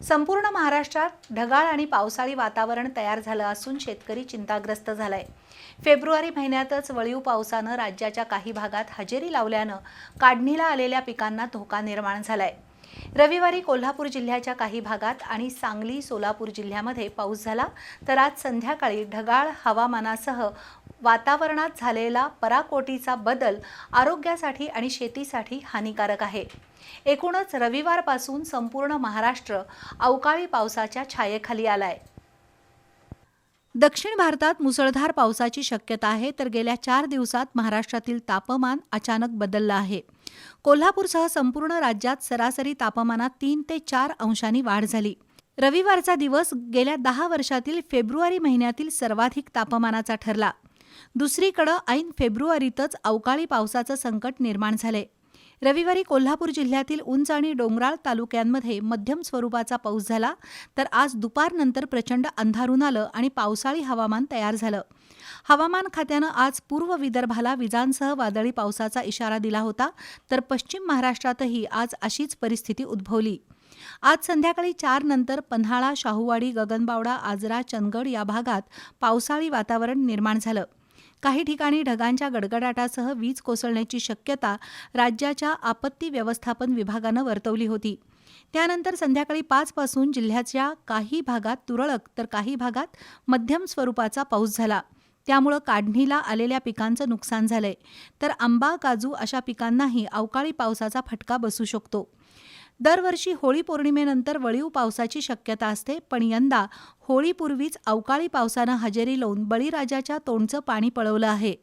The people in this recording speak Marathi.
संपूर्ण महाराष्ट्रात ढगाळ आणि पावसाळी वातावरण तयार झालं असून शेतकरी चिंताग्रस्त झालाय। फेब्रुवारी महिन्यातच वळीव पावसानं राज्याच्या काही भागात हजेरी लावल्यानं काढणीला आलेल्या पिकांना धोका निर्माण झालाय। रविवारी कोल्हापूर जिल्ह्याच्या काही भागात आणि सांगली, सोलापूर जिल्ह्यामध्ये पाऊस झाला, तर आज संध्याकाळी ढगाळ हवामानासह वातावरणात झालेला पराकोटीचा बदल आरोग्यासाठी आणि शेतीसाठी हानिकारक आहे। एकूणच रविवारपासून संपूर्ण महाराष्ट्र अवकाळी पावसाच्या छायेखाली आलाय। दक्षिण भारतात मुसळधार पावसाची शक्यता आहे, तर गेल्या 4 दिवसात महाराष्ट्रातील तापमान अचानक बदललं आहे। कोल्हापूरसह संपूर्ण राज्यात सरासरी तापमानात 3 ते 4 अंशांनी वाढ झाली। रविवारचा दिवस गेल्या 10 वर्षातील फेब्रुवारी महिन्यातील सर्वाधिक तापमानाचा ठरला। दुसरीकडे ऐन फेब्रुवारीतच अवकाळी पावसाचं संकट निर्माण झाले। रविवारी कोल्हापूर जिल्ह्यातील उंच आणि डोंगराळ तालुक्यांमध्ये मध्यम स्वरूपाचा पाऊस झाला, तर आज दुपारनंतर प्रचंड अंधारून आलं आणि पावसाळी हवामान तयार झालं। हवामान खात्यानं आज पूर्व विदर्भाला विजांसह वादळी पावसाचा इशारा दिला होता, तर पश्चिम महाराष्ट्रातही आज अशीच परिस्थिती उद्भवली। आज संध्याकाळी 4 नंतर पन्हाळा, शाहूवाडी, गगनबावडा, आजरा, चंदगड या भागात पावसाळी वातावरण निर्माण झालं। काही ठिकाणी ढगांच्या गडगडाटासह वीज कोसळण्याची शक्यता राज्याच्या आपत्ती व्यवस्थापन विभागानं वर्तवली होती। त्यानंतर संध्याकाळी 5 पासून जिल्ह्याच्या काही भागात तुरळक तर काही भागात मध्यम स्वरूपाचा पाऊस झाला। त्यामुळे काढणीला आलेल्या पिकांचं नुकसान झालंय, तर आंबा, काजू अशा पिकांनाही अवकाळी पावसाचा फटका बसू शकतो। दरवर्षी होळी पौर्णिमेनंतर वळीव पावसाची शक्यता असते, पण यंदा होळीपूर्वीच अवकाळी पावसानं हजेरी लावून बळीराजाच्या तोंडचं पाणी पळवलं आहे।